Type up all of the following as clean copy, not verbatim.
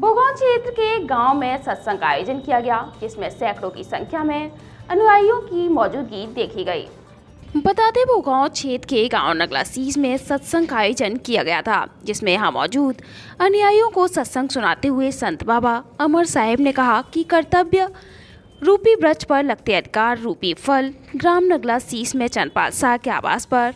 भोगांव क्षेत्र के गांव में सत्संग का आयोजन किया गया, जिसमें सैकड़ों की संख्या में अनुयायियों की मौजूदगी देखी गई। बता दें, भोगांव क्षेत्र के गांव नगलासीस में सत्संग का आयोजन किया गया था, जिसमें यहाँ मौजूद अनुयायियों को सत्संग सुनाते हुए संत बाबा अमर साहिब ने कहा कि कर्तव्य रूपी वृक्ष पर लगते अधिकार रूपी फल ग्राम नगलासीस में चंदपाल शाह के आवास पर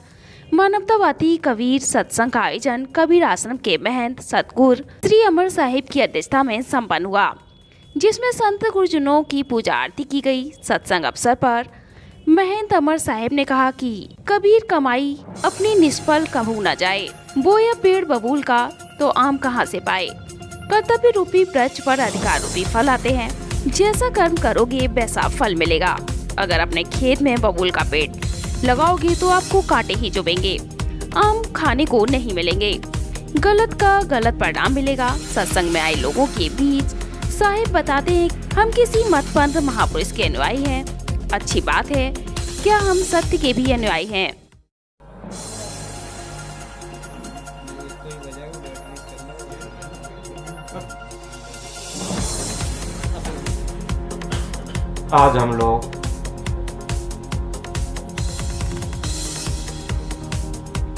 मानवतावादी कबीर सत्संग का आयोजन कबीर आश्रम के महंत सतगुरु श्री अमर साहिब की अध्यक्षता में संपन्न हुआ, जिसमें संत गुरुजनों की पूजा आरती की गई। सत्संग अवसर पर महंत अमर साहिब ने कहा कि कबीर कमाई अपनी निष्फल कभू न जाए, बोया पेड़ बबूल का तो आम कहाँ से पाए। कर्तव्य रूपी वृक्ष पर अधिकार रूपी फल आते हैं, जैसा कर्म करोगे वैसा फल मिलेगा। अगर अपने खेत में बबूल का पेड़ लगाओगे तो आपको कांटे ही चुभेंगे, आम खाने को नहीं मिलेंगे, गलत का गलत परिणाम मिलेगा। सत्संग में आए लोगों के बीच साहिब बताते हैं, हम किसी मत पंथ महापुरुष के अनुयायी हैं, अच्छी बात है, क्या हम सत्य के भी अनुयायी हैं। आज हम लोग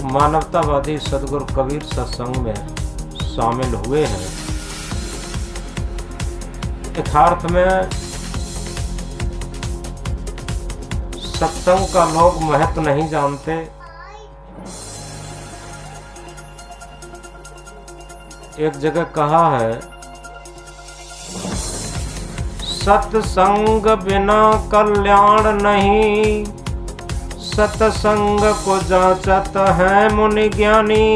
मानवतावादी सदगुरु कबीर सत्संग में शामिल हुए हैं। यथार्थ में सत्संग का लोग महत्व नहीं जानते। एक जगह कहा है, सत्संग बिना कल्याण नहीं, सत्संग को जांचत है मुनि ज्ञानी।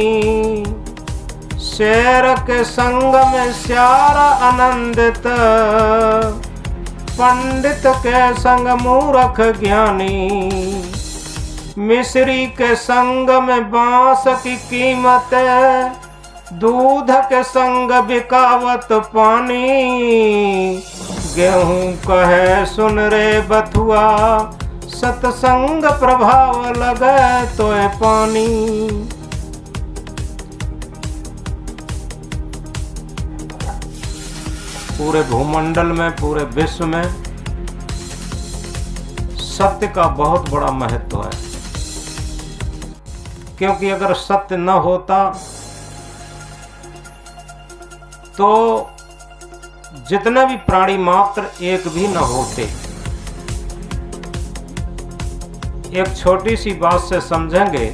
शेर के संग में श्यार आनंदित, पंडित के संग मूर्ख ज्ञानी। मिस्री के संग में बांस की कीमत, दूध के संग बिकावत पानी। गेहूं कहे सुन रे बथुआ, सत्संग प्रभाव लगे तो पानी। पूरे भूमंडल में, पूरे विश्व में सत्य का बहुत बड़ा महत्व है, क्योंकि अगर सत्य न होता तो जितने भी प्राणी मात्र एक भी न होते। एक छोटी सी बात से समझेंगे,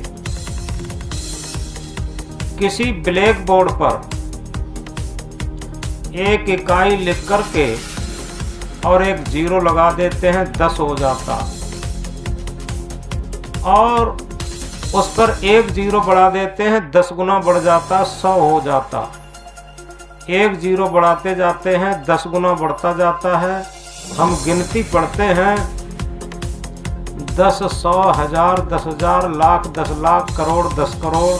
किसी ब्लैक बोर्ड पर एक इकाई लिख करके और एक जीरो लगा देते हैं, 10 हो जाता, और उस पर एक जीरो बढ़ा देते हैं, 10 गुना बढ़ जाता, 100 हो जाता। एक जीरो बढ़ाते जाते हैं, 10 गुना बढ़ता जाता है। हम गिनती पढ़ते हैं, 10, 100, 1000, 10,000, लाख, 10 लाख, करोड़, 10 करोड़,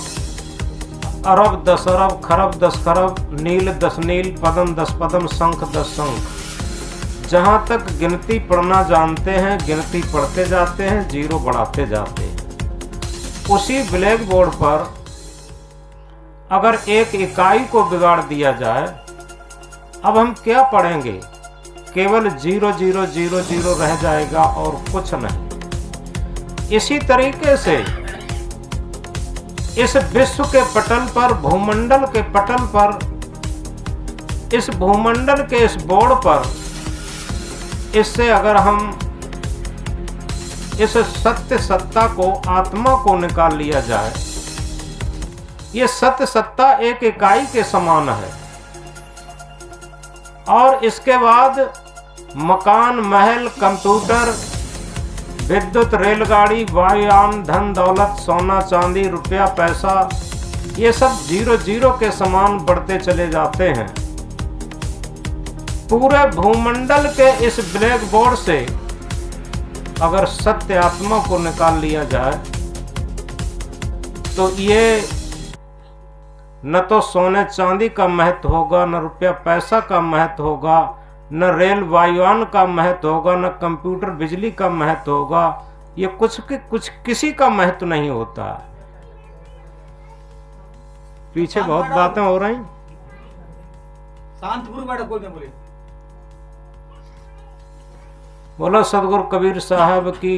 अरब, 10 अरब, खरब, 10 खरब, नील, 10 नील, पदम, 10 पदम, शंख, 10 शंख। जहाँ तक गिनती पढ़ना जानते हैं, गिनती पढ़ते जाते हैं, जीरो बढ़ाते जाते हैं। उसी ब्लैक बोर्ड पर अगर एक इकाई को बिगाड़ दिया जाए, अब हम क्या पढ़ेंगे? केवल 0 0 0 0 रह जाएगा और कुछ नहीं। इसी तरीके से इस विश्व के पटल पर, भूमंडल के पटल पर, इस भूमंडल के इस बोर्ड पर, इससे अगर हम इस सत्य सत्ता को, आत्मा को निकाल लिया जाए, ये सत्य सत्ता एक इकाई के समान है। और इसके बाद मकान, महल, कंप्यूटर, विद्युत, रेलगाड़ी, वायुयान, धन दौलत, सोना चांदी, रुपया पैसा, ये सब 0 0 के समान बढ़ते चले जाते हैं। पूरे भूमंडल के इस ब्लैक बोर्ड से अगर सत्य आत्मा को निकाल लिया जाए तो ये न तो सोने चांदी का महत्व होगा, न रुपया पैसा का महत्व होगा, न रेल वायुयान का महत्व होगा, न कंप्यूटर बिजली का महत्व होगा। ये कुछ किसी का महत्व नहीं होता। पीछे बहुत बातें हो रही। शांतिपूर्वक बैठो, कोई नहीं बोले। बोलो सदगुरु कबीर साहब की।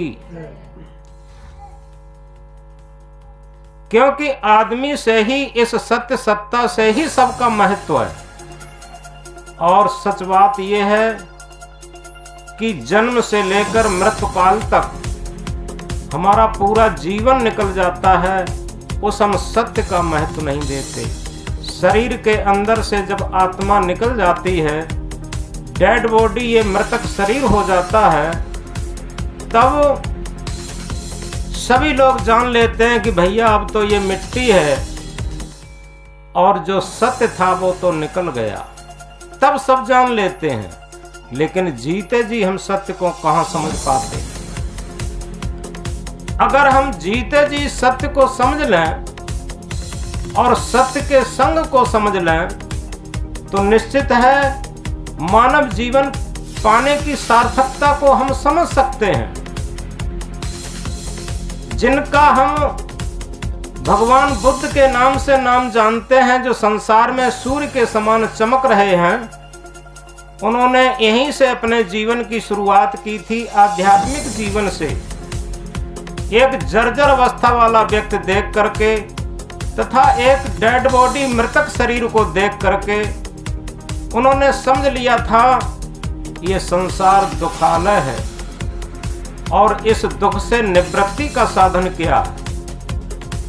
क्योंकि आदमी से ही, इस सत्य सत्ता से ही सबका महत्व है। और सच बात यह है कि जन्म से लेकर मृत्यु काल तक हमारा पूरा जीवन निकल जाता है, उस हम सत्य का महत्व नहीं देते। शरीर के अंदर से जब आत्मा निकल जाती है, डेड बॉडी, ये मृतक शरीर हो जाता है, तब सभी लोग जान लेते हैं कि भैया अब तो ये मिट्टी है और जो सत्य था वो तो निकल गया। तब सब जान लेते हैं, लेकिन जीते जी हम सत्य को कहां समझ पाते। अगर हम जीते जी सत्य को समझ लें और सत्य के संग को समझ लें, तो निश्चित है मानव जीवन पाने की सार्थकता को हम समझ सकते हैं। जिनका हम भगवान बुद्ध के नाम से नाम जानते हैं, जो संसार में सूर्य के समान चमक रहे हैं, उन्होंने यहीं से अपने जीवन की शुरुआत की थी, आध्यात्मिक जीवन से। एक जर्जर अवस्था वाला व्यक्ति देख करके तथा एक डेड बॉडी, मृतक शरीर को देख करके उन्होंने समझ लिया था ये संसार दुखालय है और इस दुख से निवृत्ति का साधन क्या है।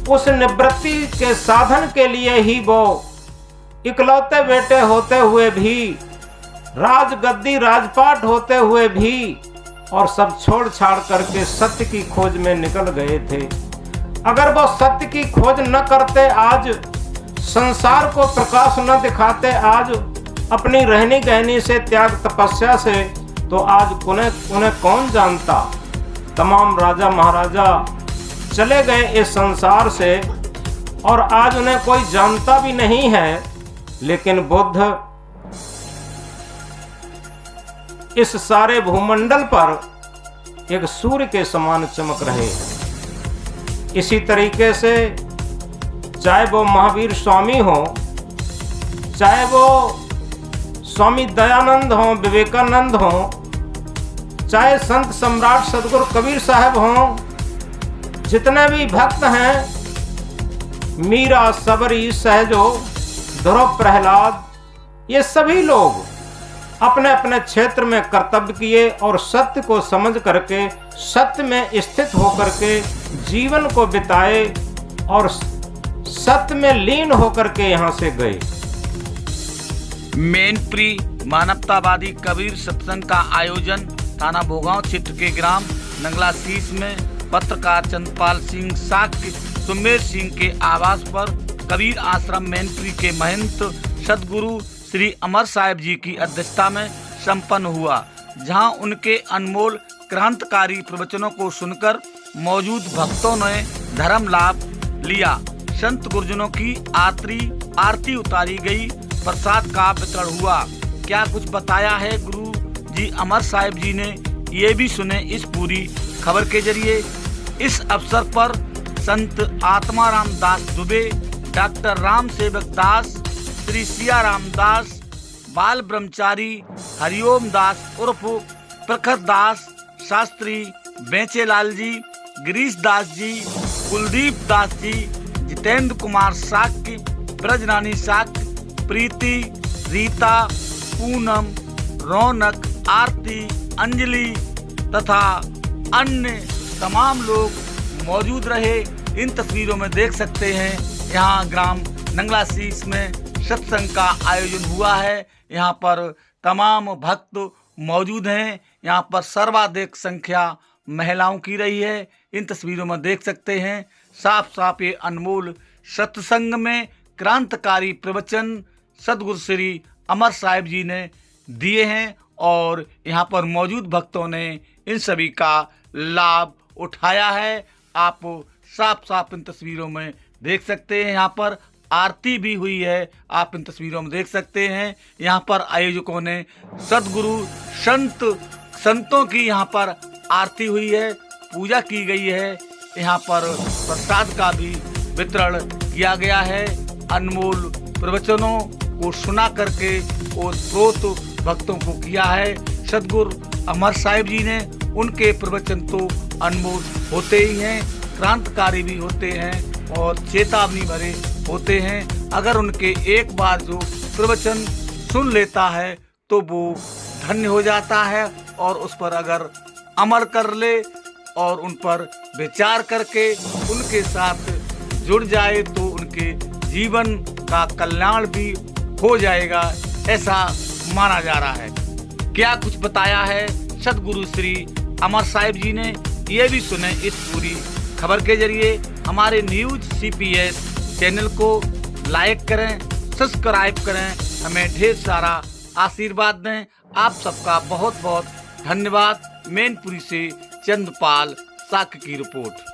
उस निवृत्ति के साधन के लिए ही वो इकलौते बेटे होते हुए भी, राजगद्दी राजपाट होते हुए भी, और सब छोड़ छाड़ करके सत्य की खोज में निकल गए थे। अगर वो सत्य की खोज न करते, आज संसार को प्रकाश न दिखाते, आज अपनी रहनी गहनी से, त्याग तपस्या से, तो आज उन्हें कौन जानता। तमाम राजा महाराजा चले गए इस संसार से और आज उन्हें कोई जानता भी नहीं है। लेकिन बुद्ध इस सारे भूमंडल पर एक सूर्य के समान चमक रहे। इसी तरीके से चाहे वो महावीर स्वामी हो, चाहे वो स्वामी दयानंद हो, विवेकानंद हो, चाहे संत सम्राट सदगुरु कबीर साहब हो, जितने भी भक्त हैं, मीरा, सबरी, सहजो, ध्रुव, प्रहलाद, ये सभी लोग अपने अपने क्षेत्र में कर्तव्य किए और सत्य को समझ करके, सत्य में स्थित होकर के जीवन को बिताए और सत्य में लीन होकर के यहाँ से गए। मैनपुरी मानवतावादी कबीर सत्संग का आयोजन थाना भोगांव क्षेत्र के ग्राम नंगलासीस में पत्रकार चंद्रपाल सिंह साक्य सुमेर सिंह के आवास पर कबीर आश्रम मैनपुरी के महंत सदगुरु श्री अमर साहिब जी की अध्यक्षता में संपन्न हुआ, जहां उनके अनमोल क्रांतिकारी प्रवचनों को सुनकर मौजूद भक्तों ने धर्म लाभ लिया। संत गुरुजनों की आरती उतारी गई, प्रसाद का वितरण हुआ। क्या कुछ बताया है गुरु जी अमर साहिब जी ने, ये भी सुने इस पूरी खबर के जरिए। इस अवसर पर संत आत्माराम दास दुबे, डॉक्टर राम सेवक दास, श्री सिया राम दास, बाल ब्रह्मचारी हरिओम दास उर्फ प्रखर दास शास्त्री, बेंचेलाल जी, गिरीश दास जी, कुलदीप दास जी, जितेंद्र कुमार साक्य, ब्रजरानी साक्य, प्रीति, रीता, पूनम, रौनक, आरती, अंजलि तथा अन्य तमाम लोग मौजूद रहे। इन तस्वीरों में देख सकते हैं यहाँ ग्राम नंगलासीस में सत्संग का आयोजन हुआ है। यहाँ पर तमाम भक्त मौजूद हैं। यहाँ पर सर्वाधिक संख्या महिलाओं की रही है। इन तस्वीरों में देख सकते हैं साफ साफ ये अनमोल सत्संग में क्रांतिकारी प्रवचन सदगुरु श्री अमर साहिब जी ने दिए हैं और यहाँ पर मौजूद भक्तों ने इन सभी का लाभ उठाया है। आप साफ साफ इन तस्वीरों में देख सकते हैं। यहाँ पर आरती भी हुई है, आप इन तस्वीरों में देख सकते हैं। यहाँ पर आयोजकों ने सदगुरु संतों की यहाँ पर आरती हुई है, पूजा की गई है। यहाँ पर प्रसाद का भी वितरण किया गया है। अनमोल प्रवचनों को सुना करके ओतप्रोत भक्तों को किया है। सदगुरु अमर साहिब जी ने उनके प्रवचन तो अनमोल होते ही हैं, क्रांतिकारी भी होते हैं और चेतावनी भरे होते हैं। अगर उनके एक बार जो प्रवचन सुन लेता है तो वो धन्य हो जाता है और उस पर अगर अमल कर ले और उन पर विचार करके उनके साथ जुड़ जाए तो उनके जीवन का कल्याण भी हो जाएगा, ऐसा माना जा रहा है। क्या कुछ बताया है सदगुरु श्री अमर साहिब जी ने, ये भी सुने इस पूरी खबर के जरिए। हमारे न्यूज CPS चैनल को लाइक करें, सब्सक्राइब करें, हमें ढेर सारा आशीर्वाद दें। आप सबका बहुत बहुत धन्यवाद। मैनपुरी से चंद्रपाल साक की रिपोर्ट।